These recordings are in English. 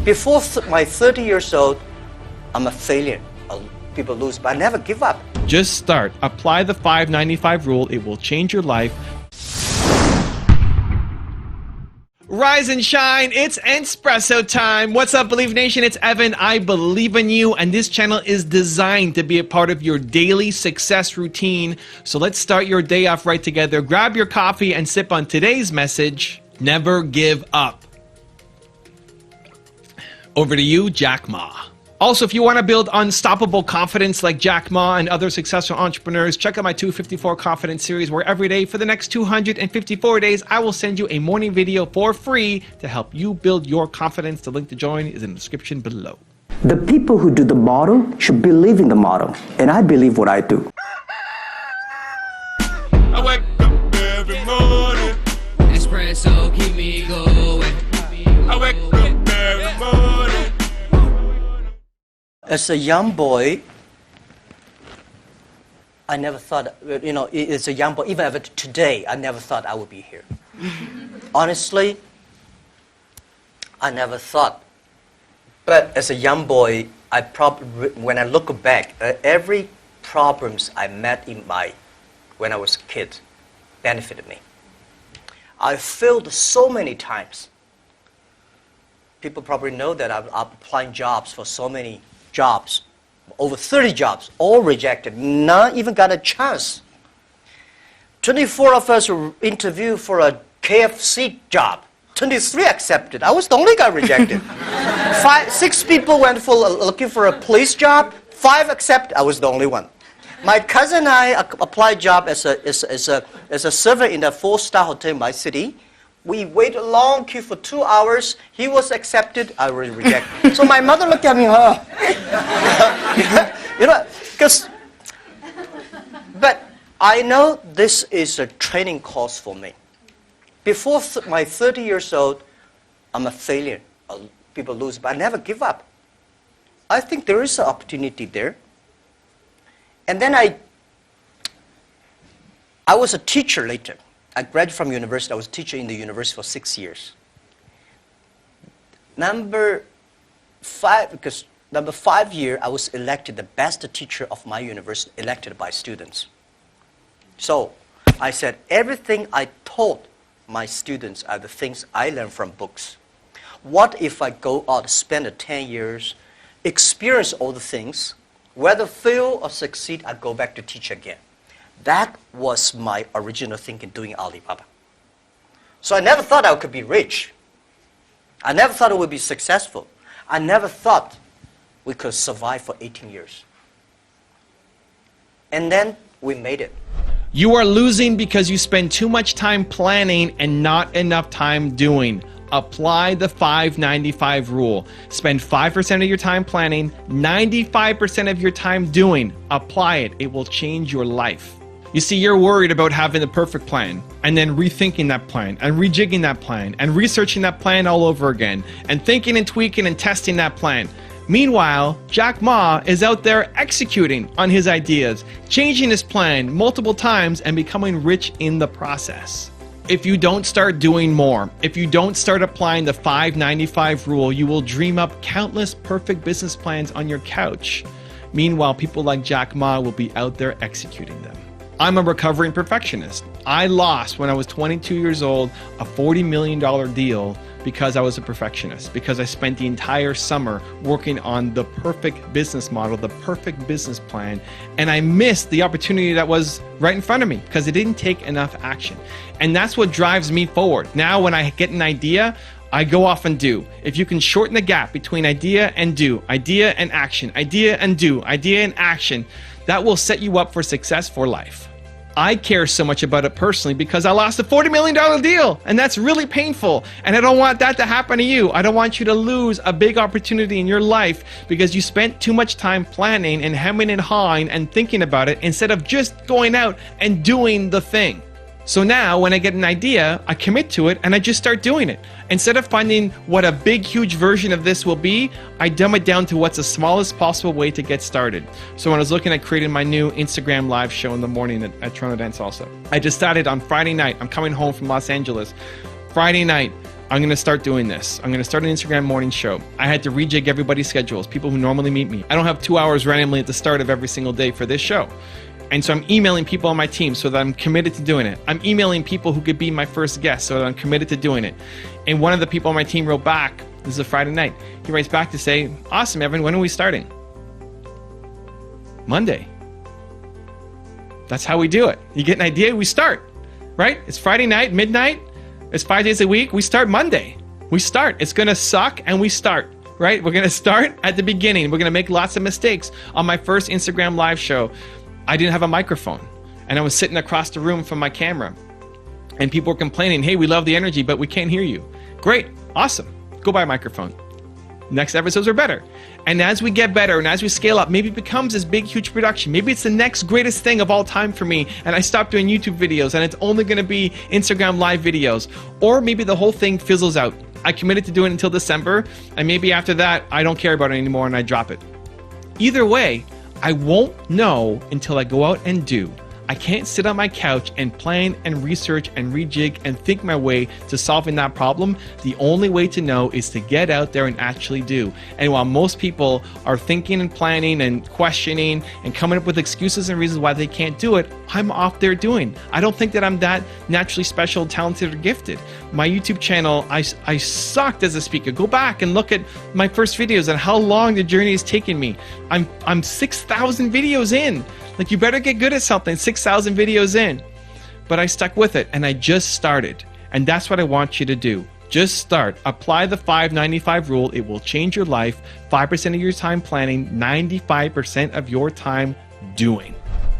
Before my 30 years old, I'm a failure. People lose, but I never give up. Just start. Apply the 595 rule. It will change your life. Rise and shine, it's Espresso time. What's up, Believe Nation? It's Evan. I believe in you, and this channel is designed to be a part of your daily success routine. So let's start your day off right together. Grab your coffee and sip on today's message. Never give up. Over to you, Jack Ma. Also, if you want to build unstoppable confidence like Jack Ma and other successful entrepreneurs, check out my 254 Confidence series, where every day for the next 254 days, I will send you a morning video for free to help you build your confidence. The link to join is in the description below. The people who do the model should believe in the model, and I believe what I do. I wake up every morning. Espresso keep me going. I wake up every morning. As a young boy, I never thought, as a young boy, even today, I never thought I would be here. Honestly, I never thought. But as a young boy, when I look back, every problems I met when I was a kid benefited me. I failed so many times. People probably know that I'm applying jobs for so many jobs, over 30 jobs, all rejected, none even got a chance. 24 of us were interviewed for a KFC job. 23 accepted. I was the only guy rejected. 6 people went looking for a police job. 5 accepted. I was the only one. My cousin and I applied job as a server in a 4-star hotel in my city. We waited a long queue for 2 hours. He was accepted. I was rejected. So my mother looked at me, but I know this is a training course for me. Before my 30 years old, I'm a failure. People lose, but I never give up. I think there is an opportunity there. And then I was a teacher later. I graduated from university. I was a teacher in the university for 6 years. Number 5 year, I was elected the best teacher of my university, elected by students. So I said, everything I taught my students are the things I learned from books. What if I go out, spend 10 years, experience all the things, whether fail or succeed, I go back to teach again. That was my original thinking doing Alibaba. So I never thought I could be rich. I never thought it would be successful. I never thought we could survive for 18 years. And then we made it. You are losing because you spend too much time planning and not enough time doing. Apply the 595 rule. Spend 5% of your time planning, 95% of your time doing. Apply it. It will change your life. You see, you're worried about having the perfect plan and then rethinking that plan and rejigging that plan and researching that plan all over again and thinking and tweaking and testing that plan. Meanwhile, Jack Ma is out there executing on his ideas, changing his plan multiple times and becoming rich in the process. If you don't start doing more, if you don't start applying the 595 rule, you will dream up countless perfect business plans on your couch. Meanwhile, people like Jack Ma will be out there executing them. I'm a recovering perfectionist. I lost, when I was 22 years old, a $40 million deal because I was a perfectionist, because I spent the entire summer working on the perfect business model, the perfect business plan, and I missed the opportunity that was right in front of me because it didn't take enough action. And that's what drives me forward. Now when I get an idea, I go off and do. If you can shorten the gap between idea and do, idea and action, idea and do, idea and action, that will set you up for success for life. I care so much about it personally because I lost a $40 million deal, and that's really painful, and I don't want that to happen to you. I don't want you to lose a big opportunity in your life because you spent too much time planning and hemming and hawing and thinking about it instead of just going out and doing the thing. So now when I get an idea, I commit to it and I just start doing it. Instead of finding what a big, huge version of this will be, I dumb it down to what's the smallest possible way to get started. So when I was looking at creating my new Instagram live show in the morning at Toronto Dance also, I decided on Friday night, I'm coming home from Los Angeles. Friday night, I'm going to start doing this. I'm going to start an Instagram morning show. I had to rejig everybody's schedules, people who normally meet me. I don't have 2 hours randomly at the start of every single day for this show. And so I'm emailing people on my team so that I'm committed to doing it. I'm emailing people who could be my first guest so that I'm committed to doing it. And one of the people on my team wrote back, this is a Friday night, he writes back to say, awesome, Evan, when are we starting? Monday. That's how we do it. You get an idea, we start, right? It's Friday night, midnight. It's 5 days a week. We start Monday. We start. It's going to suck and we start, right? We're going to start at the beginning. We're going to make lots of mistakes. On my first Instagram live show, I didn't have a microphone and I was sitting across the room from my camera and people were complaining, hey, we love the energy, but we can't hear you. Great. Awesome. Go buy a microphone. Next episodes are better. And as we get better and as we scale up, maybe it becomes this big, huge production. Maybe it's the next greatest thing of all time for me and I stop doing YouTube videos and it's only going to be Instagram live videos. Or maybe the whole thing fizzles out. I committed to doing it until December and maybe after that, I don't care about it anymore and I drop it. Either way, I won't know until I go out and do. I can't sit on my couch and plan and research and rejig and think my way to solving that problem. The only way to know is to get out there and actually do. And while most people are thinking and planning and questioning and coming up with excuses and reasons why they can't do it, I'm off there doing. I don't think that I'm that naturally special, talented, or gifted. My YouTube channel, I sucked as a speaker. Go back and look at my first videos and how long the journey has taken me. I'm 6,000 videos in. Like, you better get good at something, 6,000 videos in. But I stuck with it and I just started. And that's what I want you to do. Just start. Apply the 5-95 rule. It will change your life. 5% of your time planning, 95% of your time doing.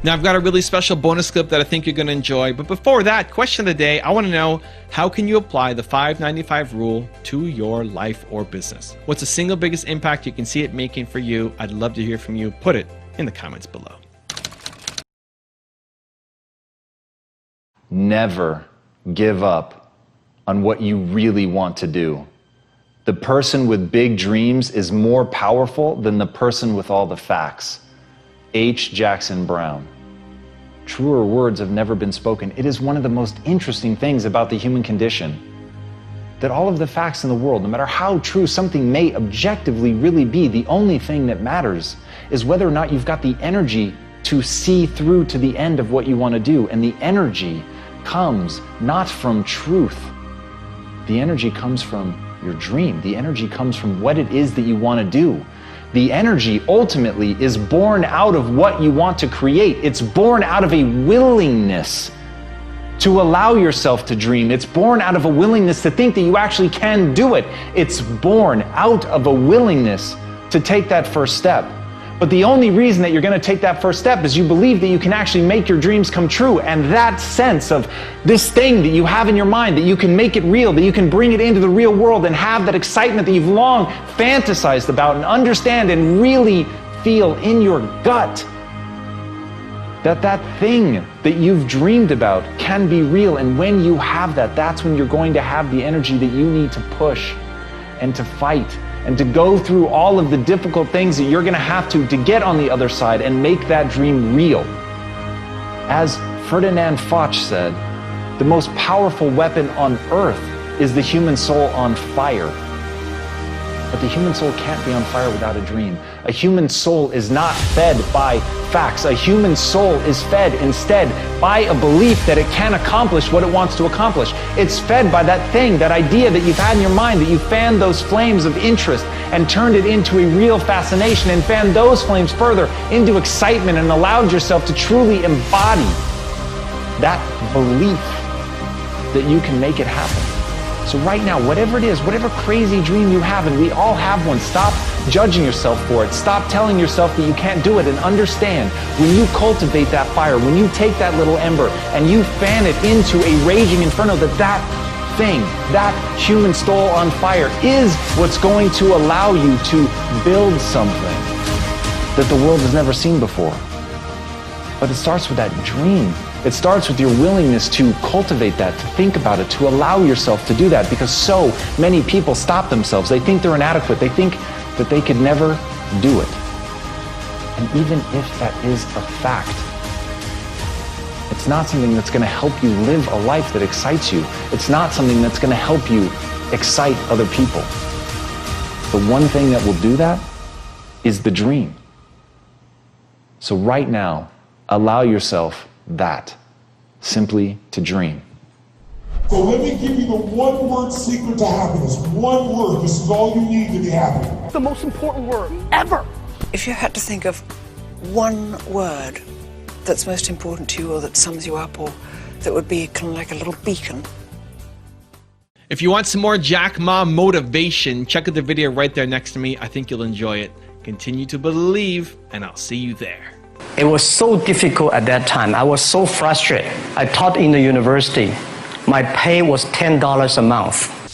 Now, I've got a really special bonus clip that I think you're going to enjoy. But before that, question of the day, I want to know, how can you apply the 5-95 rule to your life or business? What's the single biggest impact you can see it making for you? I'd love to hear from you. Put it in the comments below. Never give up on what you really want to do. The person with big dreams is more powerful than the person with all the facts. H. Jackson Brown. Truer words have never been spoken. It is one of the most interesting things about the human condition that all of the facts in the world, no matter how true something may objectively really be, the only thing that matters is whether or not you've got the energy to see through to the end of what you want to do. And the energy comes not from truth. The energy comes from your dream. The energy comes from what it is that you want to do. The energy ultimately is born out of what you want to create. It's born out of a willingness to allow yourself to dream. It's born out of a willingness to think that you actually can do it. It's born out of a willingness to take that first step. But the only reason that you're going to take that first step is you believe that you can actually make your dreams come true. And that sense of this thing that you have in your mind, that you can make it real, that you can bring it into the real world and have that excitement that you've long fantasized about and understand and really feel in your gut, that that thing that you've dreamed about can be real. And when you have that, that's when you're going to have the energy that you need to push and to fight and to go through all of the difficult things that you're going to have to get on the other side and make that dream real. As Ferdinand Foch said, the most powerful weapon on earth is the human soul on fire. But the human soul can't be on fire without a dream. A human soul is not fed by facts. A human soul is fed instead by a belief that it can accomplish what it wants to accomplish. It's fed by that thing, that idea that you've had in your mind, that you fanned those flames of interest and turned it into a real fascination and fanned those flames further into excitement and allowed yourself to truly embody that belief that you can make it happen. So right now, whatever it is, whatever crazy dream you have, and we all have one, stop judging yourself for it. Stop telling yourself that you can't do it, and understand, when you cultivate that fire, when you take that little ember and you fan it into a raging inferno, that thing, that human soul on fire is what's going to allow you to build something that the world has never seen before. But it starts with that dream. It starts with your willingness to cultivate that, to think about it, to allow yourself to do that, because so many people stop themselves. They think they're inadequate. They think that they could never do it. And even if that is a fact, it's not something that's going to help you live a life that excites you. It's not something that's going to help you excite other people. The one thing that will do that is the dream. So right now, allow yourself that, simply to dream. So let me give you the one-word secret to happiness. One word. This is all you need to be happy. The most important word ever. If you had to think of one word that's most important to you or that sums you up or that would be kind of like a little beacon. If you want some more Jack Ma motivation, check out the video right there next to me. I think you'll enjoy it. Continue to believe, and I'll see you there. It was so difficult at that time. I was so frustrated. I taught in the university. My pay was $10 a month.